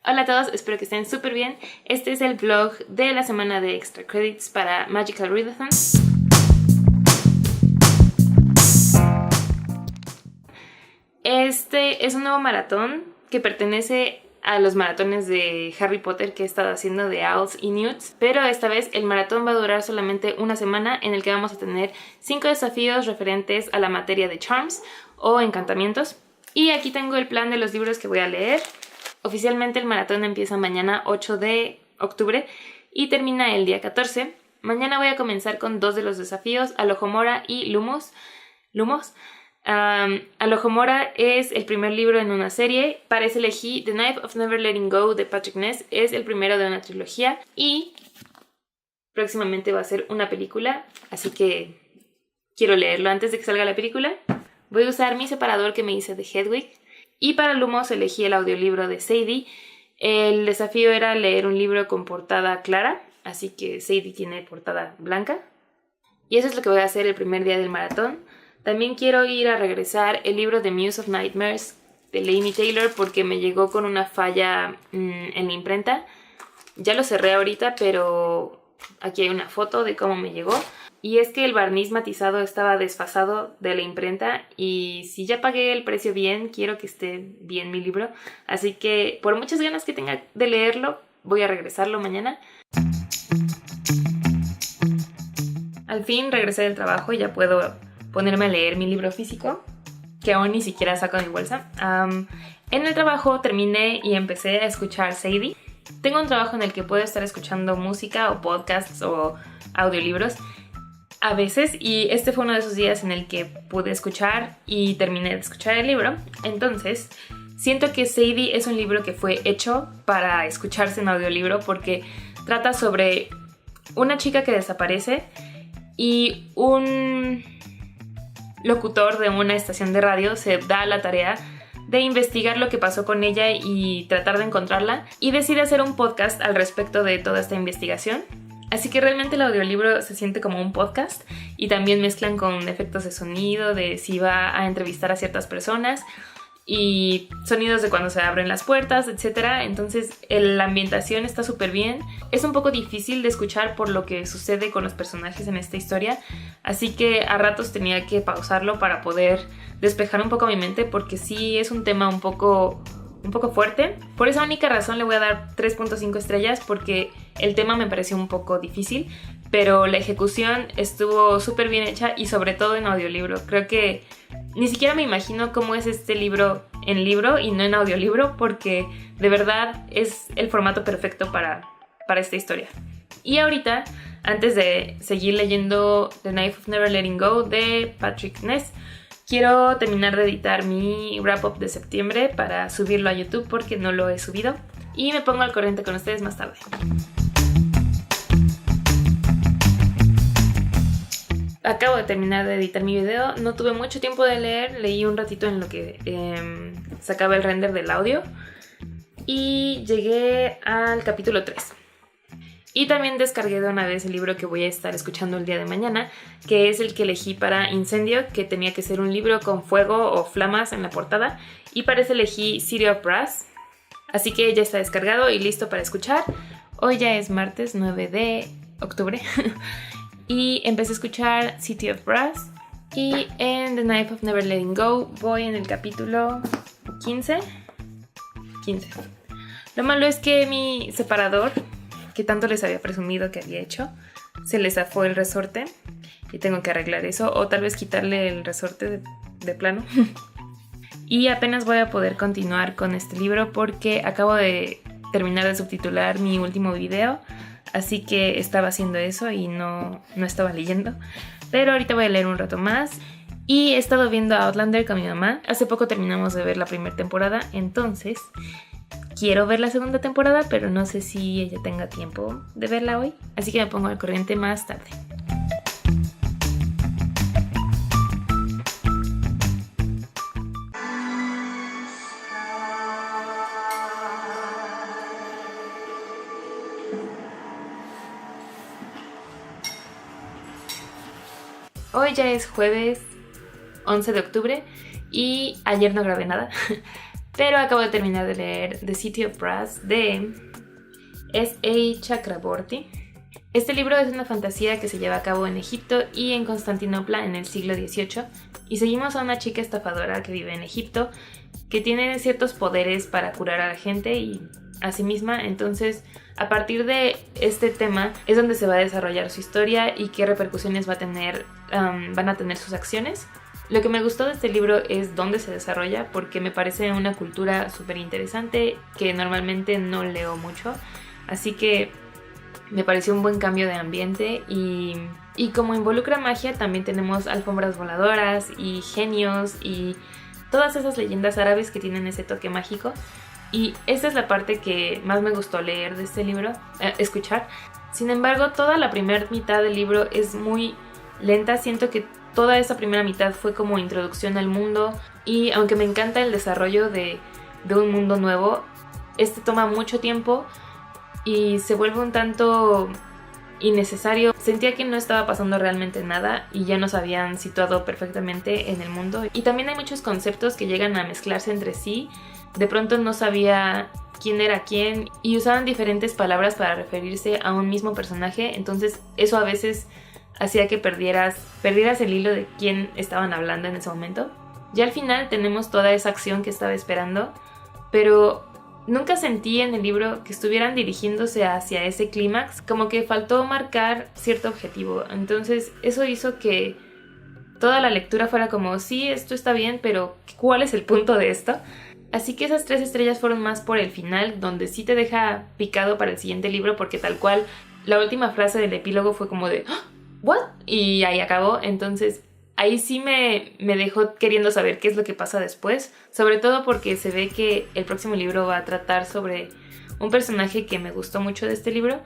Hola a todos, espero que estén súper bien. Este es el vlog de la semana de Extra Credits para Magical Readathon. Este es un nuevo maratón que pertenece a los maratones de Harry Potter que he estado haciendo de Owls y Newts, pero esta vez el maratón va a durar solamente una semana, en el que vamos a tener 5 desafíos referentes a la materia de Charms o encantamientos. Y aquí tengo el plan de los libros que voy a leer. Oficialmente el maratón empieza mañana 8 de octubre y termina el día 14. Mañana voy a comenzar con 2 de los desafíos, Alohomora y Lumos. Alohomora es el primer libro en una serie. Para ese elegí The Knife of Never Letting Go de Patrick Ness. Es el primero de una trilogía y próximamente va a ser una película, así que quiero leerlo antes de que salga la película. Voy a usar mi separador que me hice de Hedwig. Y para Lumos elegí el audiolibro de Sadie. El desafío era leer un libro con portada clara, así que Sadie tiene portada blanca. Y eso es lo que voy a hacer el primer día del maratón. También quiero ir a regresar el libro de Muse of Nightmares de Laini Taylor porque me llegó con una falla en la imprenta. Ya lo cerré ahorita, pero aquí hay una foto de cómo me llegó. Y es que el barniz matizado estaba desfasado de la imprenta y si ya pagué el precio bien, quiero que esté bien mi libro. Así que por muchas ganas que tenga de leerlo, voy a regresarlo mañana. Al fin regresé del trabajo y ya puedo ponerme a leer mi libro físico, que aún ni siquiera saco de mi bolsa. En el trabajo terminé y empecé a escuchar Sadie. Tengo un trabajo en el que puedo estar escuchando música o podcasts o audiolibros a veces, y este fue uno de esos días en el que pude escuchar y terminé de escuchar el libro. Entonces siento que Sadie es un libro que fue hecho para escucharse en audiolibro porque trata sobre una chica que desaparece y un locutor de una estación de radio se da a la tarea de investigar lo que pasó con ella y tratar de encontrarla, y decide hacer un podcast al respecto de toda esta investigación. Así que realmente el audiolibro se siente como un podcast y también mezclan con efectos de sonido de si va a entrevistar a ciertas personas y sonidos de cuando se abren las puertas, etc. Entonces la ambientación está súper bien. Es un poco difícil de escuchar por lo que sucede con los personajes en esta historia, así que a ratos tenía que pausarlo para poder despejar un poco mi mente, porque sí es un tema un poco fuerte. Por esa única razón le voy a dar 3.5 estrellas, porque el tema me pareció un poco difícil, pero la ejecución estuvo súper bien hecha y sobre todo en audiolibro. Creo que ni siquiera me imagino cómo es este libro en libro y no en audiolibro, porque de verdad es el formato perfecto para esta historia. Y ahorita, antes de seguir leyendo The Knife of Never Letting Go de Patrick Ness, quiero terminar de editar mi wrap-up de septiembre para subirlo a YouTube porque no lo he subido, y me pongo al corriente con ustedes más tarde. Acabo de terminar de editar mi video, no tuve mucho tiempo de leer, leí un ratito en lo que sacaba el render del audio y llegué al capítulo 3. Y también descargué de una vez el libro que voy a estar escuchando el día de mañana, que es el que elegí para Incendio, que tenía que ser un libro con fuego o flamas en la portada, y para eso elegí City of Brass. Así que ya está descargado y listo para escuchar. Hoy ya es martes 9 de octubre y empecé a escuchar City of Brass, y en The Knife of Never Letting Go voy en el capítulo 15. Lo malo es que mi separador, que tanto les había presumido que había hecho, se le zafó el resorte y tengo que arreglar eso, o tal vez quitarle el resorte de plano. Y apenas voy a poder continuar con este libro porque acabo de terminar de subtitular mi último video, así que estaba haciendo eso y no estaba leyendo. Pero ahorita voy a leer un rato más. Y he estado viendo Outlander con mi mamá. Hace poco terminamos de ver la primera temporada, entonces quiero ver la segunda temporada, pero no sé si ella tenga tiempo de verla hoy, así que me pongo al corriente más tarde. Hoy ya es jueves 11 de octubre y ayer no grabé nada. pero acabo de terminar de leer The City of Brass de S.A. Chakraborty. Este libro es una fantasía que se lleva a cabo en Egipto y en Constantinopla en el siglo XVIII, y seguimos a una chica estafadora que vive en Egipto, que tiene ciertos poderes para curar a la gente y a sí misma. Entonces, a partir de este tema es donde se va a desarrollar su historia y qué repercusiones van a tener sus acciones. Lo que me gustó de este libro es dónde se desarrolla, porque me parece una cultura súper interesante que normalmente no leo mucho, así que me pareció un buen cambio de ambiente. Y como involucra magia, también tenemos alfombras voladoras y genios y todas esas leyendas árabes que tienen ese toque mágico. Y esa es la parte que más me gustó leer de este libro, escuchar. Sin embargo, toda la primera mitad del libro es muy lenta. Siento que toda esa primera mitad fue como introducción al mundo, y aunque me encanta el desarrollo de un mundo nuevo, este toma mucho tiempo y se vuelve un tanto innecesario. Sentía que no estaba pasando realmente nada y ya nos habían situado perfectamente en el mundo. Y también hay muchos conceptos que llegan a mezclarse entre sí. De pronto no sabía quién era quién y usaban diferentes palabras para referirse a un mismo personaje, entonces eso a veces hacía que perdieras el hilo de quién estaban hablando en ese momento. Ya al final tenemos toda esa acción que estaba esperando, pero nunca sentí en el libro que estuvieran dirigiéndose hacia ese clímax, como que faltó marcar cierto objetivo. Entonces eso hizo que toda la lectura fuera como, sí, esto está bien, pero ¿cuál es el punto de esto? Así que esas 3 estrellas fueron más por el final, donde sí te deja picado para el siguiente libro, porque tal cual la última frase del epílogo fue como de ¿what? Y ahí acabó. Entonces ahí sí me dejó queriendo saber qué es lo que pasa después, sobre todo porque se ve que el próximo libro va a tratar sobre un personaje que me gustó mucho de este libro,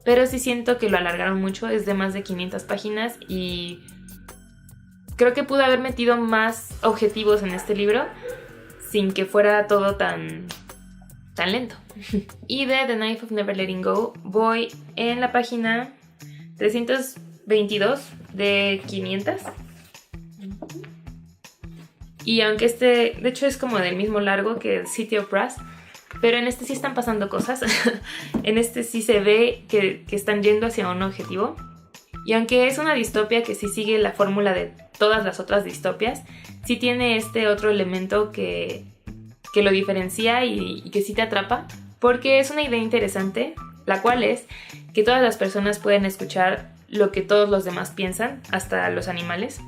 pero sí siento que lo alargaron mucho. Es de más de 500 páginas y creo que pude haber metido más objetivos en este libro sin que fuera todo tan lento. Y de The Knife of Never Letting Go voy en la página 322 de 500. Y aunque este, de hecho, es como del mismo largo que City of Brass, pero en este sí están pasando cosas. En este sí se ve que están yendo hacia un objetivo. Y aunque es una distopia que sí sigue la fórmula de todas las otras distopias, sí tiene este otro elemento que lo diferencia y que sí te atrapa, porque es una idea interesante, la cual es que todas las personas pueden escuchar lo que todos los demás piensan, hasta los animales.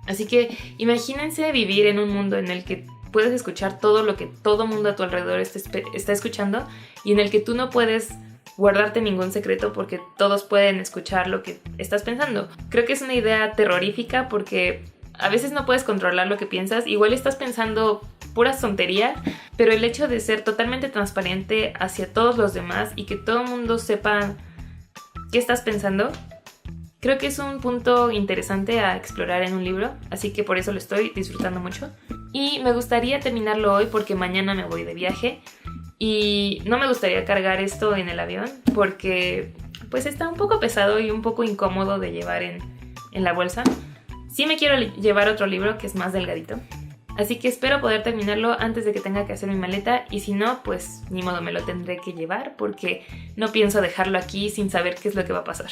Así que imagínense vivir en un mundo en el que puedes escuchar todo lo que todo mundo a tu alrededor está escuchando, y en el que tú no puedes guardarte ningún secreto porque todos pueden escuchar lo que estás pensando. Creo que es una idea terrorífica porque a veces no puedes controlar lo que piensas. Igual estás pensando puras tonterías, pero el hecho de ser totalmente transparente hacia todos los demás y que todo el mundo sepa qué estás pensando, creo que es un punto interesante a explorar en un libro, así que por eso lo estoy disfrutando mucho. Y me gustaría terminarlo hoy porque mañana me voy de viaje y no me gustaría cargar esto en el avión porque pues está un poco pesado y un poco incómodo de llevar en la bolsa. Sí me quiero llevar otro libro que es más delgadito, así que espero poder terminarlo antes de que tenga que hacer mi maleta, y si no, pues ni modo, me lo tendré que llevar porque no pienso dejarlo aquí sin saber qué es lo que va a pasar.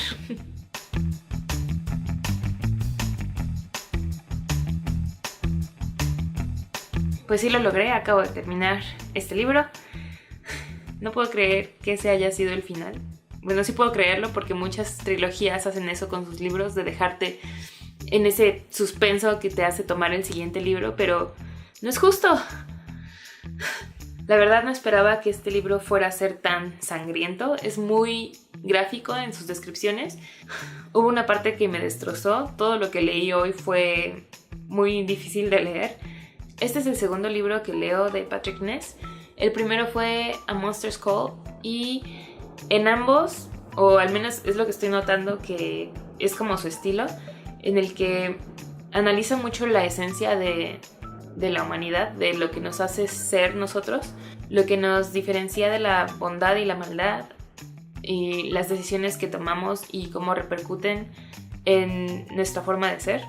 Pues sí lo logré, acabo de terminar este libro. No puedo creer que ese haya sido el final. Bueno, sí puedo creerlo porque muchas trilogías hacen eso con sus libros, de dejarte en ese suspenso que te hace tomar el siguiente libro, pero no es justo. La verdad no esperaba que este libro fuera a ser tan sangriento. Es muy gráfico en sus descripciones. Hubo una parte que me destrozó. Todo lo que leí hoy fue muy difícil de leer. Este es el segundo libro que leo de Patrick Ness. El primero fue A Monster's Call, y en ambos, o al menos es lo que estoy notando que es como su estilo, en el que analiza mucho la esencia de la humanidad, de lo que nos hace ser nosotros, lo que nos diferencia de la bondad y la maldad, y las decisiones que tomamos y cómo repercuten en nuestra forma de ser.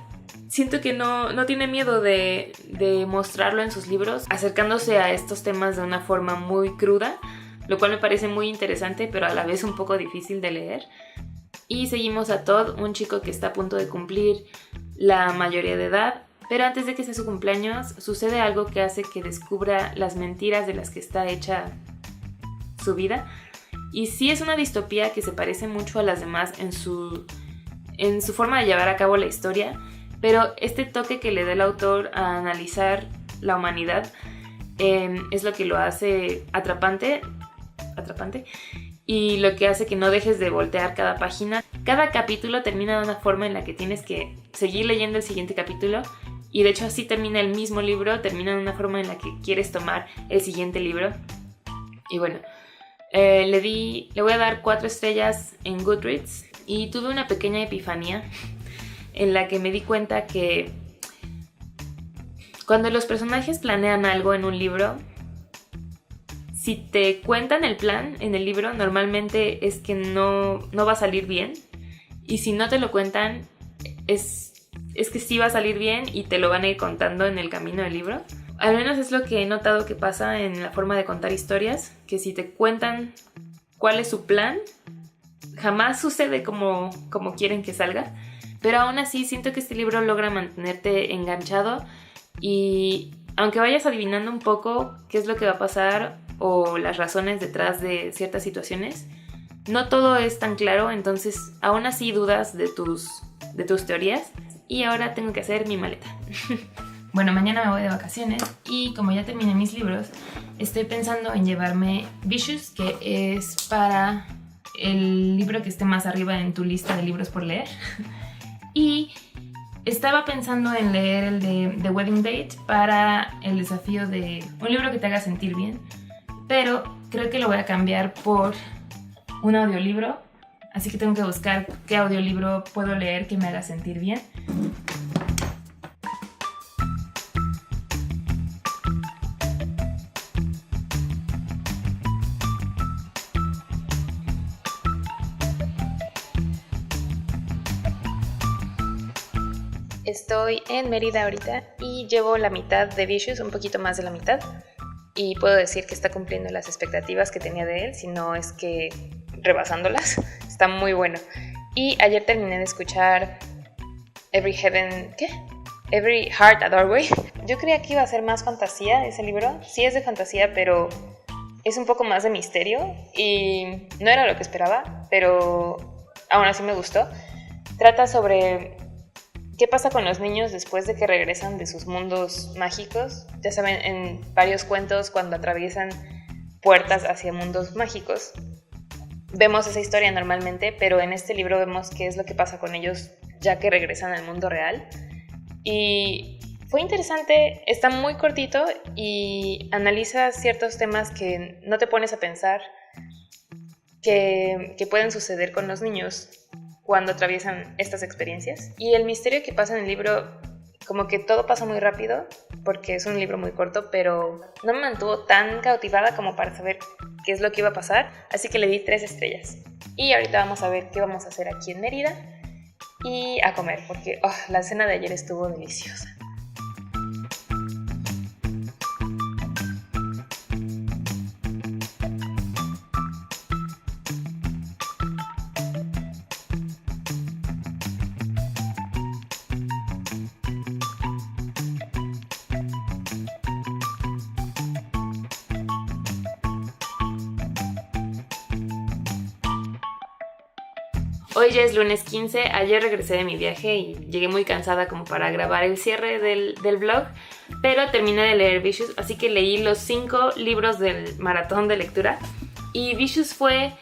siento que no tiene miedo de mostrarlo en sus libros, acercándose a estos temas de una forma muy cruda, lo cual me parece muy interesante, pero a la vez un poco difícil de leer. Y seguimos a Todd, un chico que está a punto de cumplir la mayoría de edad, pero antes de que sea su cumpleaños sucede algo que hace que descubra las mentiras de las que está hecha su vida. Y sí es una distopía que se parece mucho a las demás en su forma de llevar a cabo la historia, pero este toque que le da el autor a analizar la humanidad es lo que lo hace atrapante y lo que hace que no dejes de voltear cada página. Cada capítulo termina de una forma en la que tienes que seguir leyendo el siguiente capítulo, y de hecho así termina el mismo libro, termina de una forma en la que quieres tomar el siguiente libro. Y bueno, le voy a dar 4 estrellas en Goodreads, y tuve una pequeña epifanía en la que me di cuenta que cuando los personajes planean algo en un libro, si te cuentan el plan en el libro, normalmente es que no va a salir bien. Y si no te lo cuentan, es que sí va a salir bien y te lo van a ir contando en el camino del libro. Al menos es lo que he notado que pasa en la forma de contar historias, que si te cuentan cuál es su plan, jamás sucede como quieren que salga. Pero aún así siento que este libro logra mantenerte enganchado, y aunque vayas adivinando un poco qué es lo que va a pasar o las razones detrás de ciertas situaciones, no todo es tan claro, entonces aún así dudas de tus teorías. Y ahora tengo que hacer mi maleta. Bueno, mañana me voy de vacaciones y como ya terminé mis libros, estoy pensando en llevarme Vicious, que es para el libro que esté más arriba en tu lista de libros por leer. Y estaba pensando en leer el de The Wedding Date para el desafío de un libro que te haga sentir bien, pero creo que lo voy a cambiar por un audiolibro, así que tengo que buscar qué audiolibro puedo leer que me haga sentir bien. Estoy en Mérida ahorita y llevo la mitad de Vicious, un poquito más de la mitad, y puedo decir que está cumpliendo las expectativas que tenía de él, si no es que rebasándolas. Está muy bueno. Y ayer terminé de escuchar Every Heart a Doorway. Yo creía que iba a ser más fantasía ese libro. Sí es de fantasía, pero es un poco más de misterio y no era lo que esperaba, pero aún así me gustó. Trata sobre qué pasa con los niños después de que regresan de sus mundos mágicos. Ya saben, en varios cuentos, cuando atraviesan puertas hacia mundos mágicos, vemos esa historia normalmente, pero en este libro vemos qué es lo que pasa con ellos ya que regresan al mundo real. Y fue interesante, está muy cortito y analiza ciertos temas que no te pones a pensar que pueden suceder con los niños cuando atraviesan estas experiencias. Y el misterio que pasa en el libro, como que todo pasa muy rápido, porque es un libro muy corto, pero no me mantuvo tan cautivada como para saber qué es lo que iba a pasar, así que le di 3 estrellas. Y ahorita vamos a ver qué vamos a hacer aquí en Mérida y a comer, porque la cena de ayer estuvo deliciosa. Hoy ya es lunes 15, ayer regresé de mi viaje y llegué muy cansada como para grabar el cierre del vlog, pero terminé de leer Vicious, así que leí los 5 libros del maratón de lectura. Y Vicious fue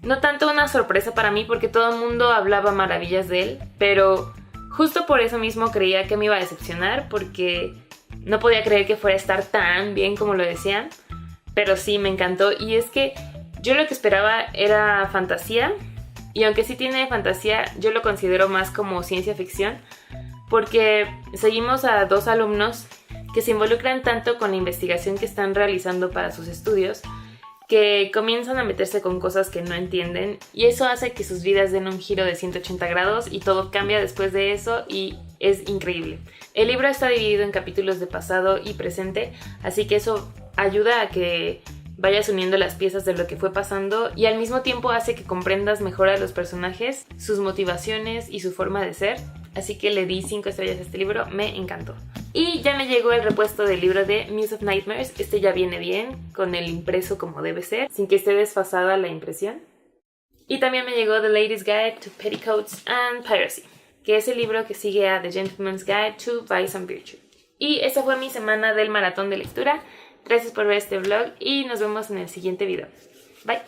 no tanto una sorpresa para mí porque todo el mundo hablaba maravillas de él, pero justo por eso mismo creía que me iba a decepcionar, porque no podía creer que fuera a estar tan bien como lo decían, pero sí me encantó. Y es que yo lo que esperaba era fantasía, y aunque sí tiene fantasía, yo lo considero más como ciencia ficción, porque seguimos a 2 alumnos que se involucran tanto con la investigación que están realizando para sus estudios, que comienzan a meterse con cosas que no entienden, y eso hace que sus vidas den un giro de 180 grados y todo cambia después de eso, y es increíble. El libro está dividido en capítulos de pasado y presente, así que eso ayuda a que vayas uniendo las piezas de lo que fue pasando y al mismo tiempo hace que comprendas mejor a los personajes, sus motivaciones y su forma de ser. Así que le di 5 estrellas a este libro, me encantó. Y ya me llegó el repuesto del libro de Muse of Nightmares. Este ya viene bien, con el impreso como debe ser, sin que esté desfasada la impresión. Y también me llegó The Lady's Guide to Petticoats and Piracy, que es el libro que sigue a The Gentleman's Guide to Vice and Virtue. Y esa fue mi semana del maratón de lectura. Gracias por ver este vlog y nos vemos en el siguiente video. Bye.